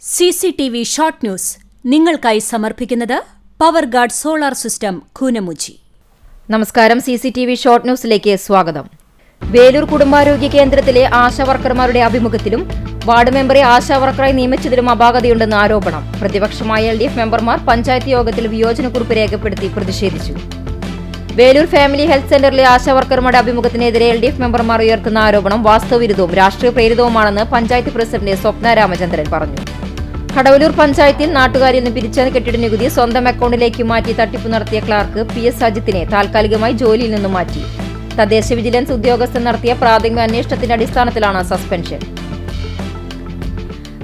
CCTV short news നിങ്ങൾക്കായി സമർപ്പിക്കുന്നത് power guard solar system Koonamuchi. നമസ്കാരം. CCTV ഷോർട്ട് ന്യൂസിലേക്ക് സ്വാഗതം. വേലൂർ കുടുംബാരോഗ്യ കേന്ദ്രത്തിലെ ആശാവർക്കർമാരുടെ അഭിമുഖത്തിലും വാർഡ് മെമ്പറെ ആശാവർക്കറായി നിയമിച്ചതിലും അപാകതയുണ്ടെന്ന് ആരോപണം. പ്രതിപക്ഷമായ LDF മെമ്പർമാർ പഞ്ചായത്ത് യോഗത്തിൽ വിയോജനക്കുറിപ്പ് രേഖപ്പെടുത്തി പ്രതിഷേധിച്ചു. വേലൂർ ഫാമിലി ഹെൽത്ത് സെന്ററിലെ ആശാവർക്കർമാരുടെ അഭിമുഖത്തിനെതിരെ LDF മെമ്പർമാർ ഉയർത്തുന്ന ആരോപണം വാസ്തവവിരുദ്ധവും രാഷ്ട്രീയ പ്രേരിതവുമാണെന്ന് പഞ്ചായത്ത് പ്രസിഡന്റ് സ്വപ്ന രാമചന്ദ്രൻ പറഞ്ഞു. കടവലൂർ പഞ്ചായത്തിൽ നാട്ടുകാരിൽ നിന്ന് പിരിച്ച കെട്ടിട നികുതി സ്വന്തം അക്കൗണ്ടിലേക്ക് മാറ്റി തട്ടിപ്പ് നടത്തിയ ക്ലാർക്ക് PS അജിത്തിനെ താൽക്കാലികമായി ജോലിയിൽ നിന്നും മാറ്റി. തദ്ദേശ വിജിലൻസ് ഉദ്യോഗസ്ഥൻ നടത്തിയ പ്രാഥമിക അന്വേഷണത്തിന്റെ അടിസ്ഥാനത്തിലാണ് സസ്പെൻഷൻ.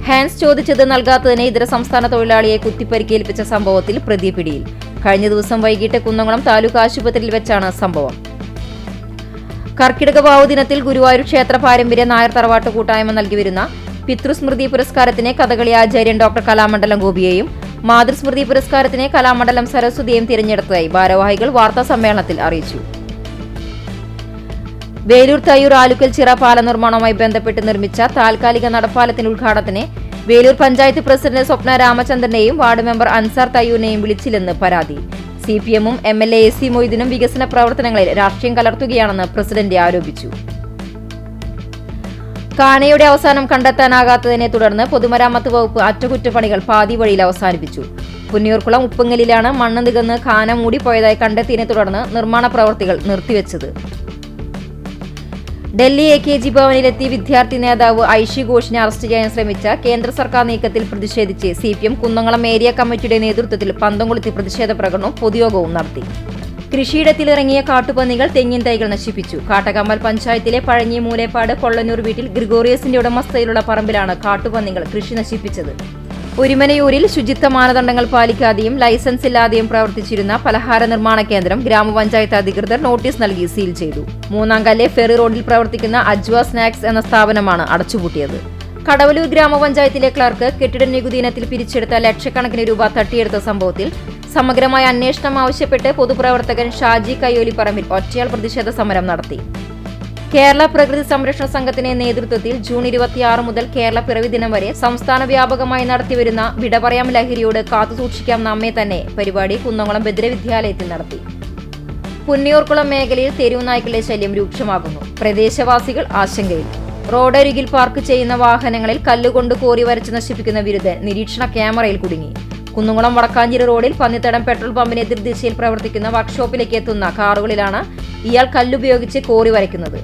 ഹാൻസ് ചോദിച്ചത് നൽകാത്തതിന് ഇതര സംസ്ഥാന തൊഴിലാളിയെ കുത്തിപ്പരിക്കേൽപ്പിച്ച സംഭവത്തിൽ പ്രതി പിടിയിൽ. കഴിഞ്ഞ ദിവസം വൈകിട്ട് കുന്നംകുളം താലൂക്ക് ആശുപത്രിയിൽ വെച്ചാണ് സംഭവം. കർക്കിടക വാവു ദിനത്തിൽ ഗുരുവായൂർ ക്ഷേത്ര പാരമ്പര്യ നായർ തറവാട്ട് കൂട്ടായ്മ നൽകിവരുന്ന പിതൃസ്മൃതി പുരസ്കാരത്തിന് കഥകളി ആചാര്യൻ ഡോക്ടർ കലാമണ്ഡലം ഗോപിയെയും മാതൃസ്മൃതി പുരസ്കാരത്തിന് കലാമണ്ഡലം സരസ്വതിയെയും തിരഞ്ഞെടുത്തതായി ഭാരവാഹികൾ വാർത്താ സമ്മേളനത്തിൽ അറിയിച്ചു. വേലൂർ തയ്യൂർ ആലുക്കൽ ചിറ പാല നിർമ്മാണവുമായി ബന്ധപ്പെട്ട് നിർമ്മിച്ച താൽക്കാലിക നടപ്പാലത്തിന്റെ ഉദ്ഘാടനത്തിന് വേലൂർ പഞ്ചായത്ത് പ്രസിഡന്റ് സ്വപ്ന രാമചന്ദ്രനെയും വാർഡ് മെമ്പർ അൻസാർ തയ്യൂരിനെയും വിളിച്ചില്ലെന്ന് പരാതി. CPM-ഉം MLA AC മൊയ്തീനും വികസന പ്രവർത്തനങ്ങളിൽ രാഷ്ട്രീയം കലർത്തുകയാണെന്ന് പ്രസിഡന്റ് ആരോപിച്ചു. കാനയുടെ അവസാനം കണ്ടെത്താനാകാത്തതിനെ തുടർന്ന് പൊതുമരാമത്ത് വകുപ്പ് അറ്റകുറ്റപ്പണികൾ പാതി വഴിയിൽ അവസാനിപ്പിച്ചു. പുന്നിയൂർക്കുളം ഉപ്പങ്ങലിലാണ് മണ്ണ് നികന്ന് കാന മൂടിപ്പോയതായി കണ്ടെത്തിയതിനെ തുടർന്ന് നിർമ്മാണ പ്രവൃത്തികൾ നിർത്തിവെച്ചത്. ഡൽഹി AKG ഭവനിലെത്തി വിദ്യാർത്ഥി നേതാവ് ഐഷി ഘോഷിനെ അറസ്റ്റ് ചെയ്യാൻ ശ്രമിച്ച കേന്ദ്ര സർക്കാർ നീക്കത്തിൽ പ്രതിഷേധിച്ച് CPM കുന്നംകുളം ഏരിയ കമ്മിറ്റിയുടെ നേതൃത്വത്തിൽ പന്തംകൊളുത്തി പ്രതിഷേധ പ്രകടനവും പൊതുയോഗവും നടത്തി. കൃഷിയിടത്തിലിറങ്ങിയ കാട്ടുപന്നികൾ തെങ്ങിൻ തൈകൾ നശിപ്പിച്ചു. കാട്ടകമ്മൽ പഞ്ചായത്തിലെ പഴഞ്ഞി മൂലേപ്പാട് കൊള്ളന്നൂർ വീട്ടിൽ ഗ്രിഗോറിയസിന്റെ ഉടമസ്ഥയിലുള്ള പറമ്പിലാണ് കാട്ടുപന്നികൾ കൃഷി നശിപ്പിച്ചത്. ഒരുമനയൂരിൽ ശുചിത്വ മാനദണ്ഡങ്ങൾ പാലിക്കാതെയും ലൈസൻസ് ഇല്ലാതെയും പ്രവർത്തിച്ചിരുന്ന പലഹാര നിർമ്മാണ കേന്ദ്രം ഗ്രാമപഞ്ചായത്ത് അധികൃതർ നോട്ടീസ് നൽകി സീൽ ചെയ്തു. മൂന്നാംകല്ലെ ഫെറി റോഡിൽ പ്രവർത്തിക്കുന്ന അജ്വ സ്നാക്സ് എന്ന സ്ഥാപനമാണ് അടച്ചുപൂട്ടിയത്. കടവലൂർ ഗ്രാമപഞ്ചായത്തിലെ ക്ലർക്ക് കെട്ടിട നികുതി ഇനത്തിൽ പിരിച്ചെടുത്ത ലക്ഷക്കണക്കിന് രൂപ തട്ടിയെടുത്ത സംഭവത്തിൽ സമഗ്രമായ അന്വേഷണം ആവശ്യപ്പെട്ട് പൊതുപ്രവർത്തകൻ ഷാജി കയ്യോലിപ്പറമ്പിൽ ഒറ്റയാൾ പ്രതിഷേധ സമരം നടത്തി. കേരള പ്രകൃതി സംരക്ഷണ സംഘത്തിന്റെ നേതൃത്വത്തിൽ ജൂൺ 26 മുതൽ കേരള പിറവി ദിനം വരെ സംസ്ഥാന വ്യാപകമായി നടത്തിവരുന്ന വിടപറയാം ലഹരിയോട് കാത്തുസൂക്ഷിക്കാം നമ്മെ തന്നെ പരിപാടി കുന്നംകുളം ബദ്രവിദ്യാലയത്തിൽ നടത്തി. പുന്നിയൂർക്കുളം മേഖലയിൽ തെരുവുനായ്ക്കളുടെ ശല്യം രൂക്ഷമാകുന്നു. പ്രദേശവാസികൾ ആശങ്കയിൽ. റോഡരികിൽ പാർക്ക് ചെയ്യുന്ന വാഹനങ്ങളിൽ കല്ലുകൊണ്ട് കോറി വരച്ച് നശിപ്പിക്കുന്ന വിരുദ്ധൻ നിരീക്ഷണ ക്യാമറയിൽ കുടുങ്ങി. കുന്നംകുളം വടക്കാഞ്ചേരി റോഡിൽ പന്നിത്തടം പെട്രോൾ പമ്പിന് എതിർദിശയിൽ പ്രവർത്തിക്കുന്ന വർക്ക്ഷോപ്പിലേക്ക് എത്തുന്ന കാറുകളിലാണ് ഇയാൾ കല്ലുപയോഗിച്ച് കോറി വരയ്ക്കുന്നത്.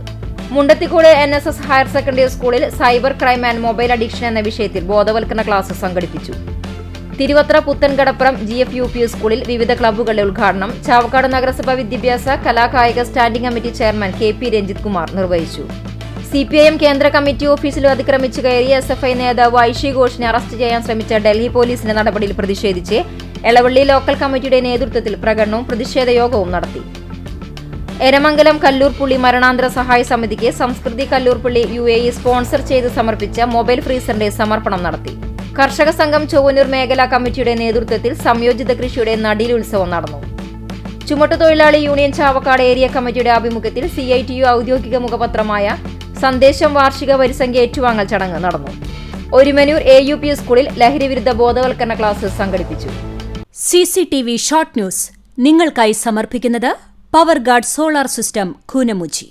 മുണ്ടത്തിക്കോട് NSS ഹയർ സെക്കൻഡറി സ്കൂളിൽ cyber crime and mobile addiction എന്ന വിഷയത്തിൽ ബോധവൽക്കരണ ക്ലാസ് സംഘടിപ്പിച്ചു. തിരുവത്ര പുത്തൻകടപ്പുറം GFUP സ്കൂളിൽ വിവിധ ക്ലബ്ബുകളുടെ ഉദ്ഘാടനം ചാവക്കാട് നഗരസഭ വിദ്യാഭ്യാസ കലാകായിക standing committee chairman KP Ranjith Kumar നിർവഹിച്ചു. CPIM കേന്ദ്ര കമ്മിറ്റി ഓഫീസിൽ അതിക്രമിച്ചു കയറി SFI നേതാവ് ഐഷി ഘോഷിനെ അറസ്റ്റ് ചെയ്യാൻ ശ്രമിച്ച ഡൽഹി പോലീസിന്റെ നടപടിയിൽ പ്രതിഷേധിച്ച് എളവള്ളി ലോക്കൽ കമ്മിറ്റിയുടെ നേതൃത്വത്തിൽ പ്രകടനവും പ്രതിഷേധ യോഗവും നടത്തി. എരമംഗലം കല്ലൂർപ്പുള്ളി മരണാന്തര സഹായ സമിതിക്ക് സംസ്കൃതി കല്ലൂർപ്പുള്ളി UAE സ്പോൺസർ ചെയ്ത് സമർപ്പിച്ച മൊബൈൽ ഫ്രീസറിന്റെ സമർപ്പണം നടത്തി. കർഷക സംഘം ചൊവ്വന്നൂർ മേഖലാ കമ്മിറ്റിയുടെ നേതൃത്വത്തിൽ സംയോജിത കൃഷിയുടെ നടീൽ ഉത്സവം നടന്നു. ചുമട്ടുതൊഴിലാളി യൂണിയൻ ചാവക്കാട് ഏരിയ കമ്മിറ്റിയുടെ ആഭിമുഖ്യത്തിൽ CITU ഔദ്യോഗിക മുഖപത്രമായ സന്ദേശം വാർഷിക വരിസംഖ്യ ഏറ്റുവാങ്ങൽ ചടങ്ങ് നടന്നു. ഒരുമനൂർ AUP സ്കൂളിൽ ലഹരി വിരുദ്ധ ബോധവൽക്കരണ ക്ലാസ് സംഘടിപ്പിച്ചു. CCTV ഷോർട്ട് ന്യൂസ് നിങ്ങൾക്കായി സമർപ്പിക്കുന്നത് power guard solar system Koonamuchi.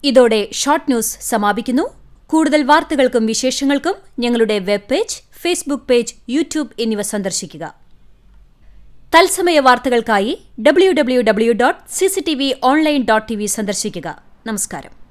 ഇതോടെ ഷോർട്ട് ന്യൂസ് സമാപിക്കുന്നു. കൂടുതൽ വാർത്തകൾക്കും വിശേഷങ്ങൾക്കും ഞങ്ങളുടെ web page, Facebook page, YouTube എന്നിവ സന്ദർശിക്കുക. തത്സമയ വാർത്തകൾക്കായി www.cctv online.tv സന്ദർശിക്കുക. നമസ്കാരം.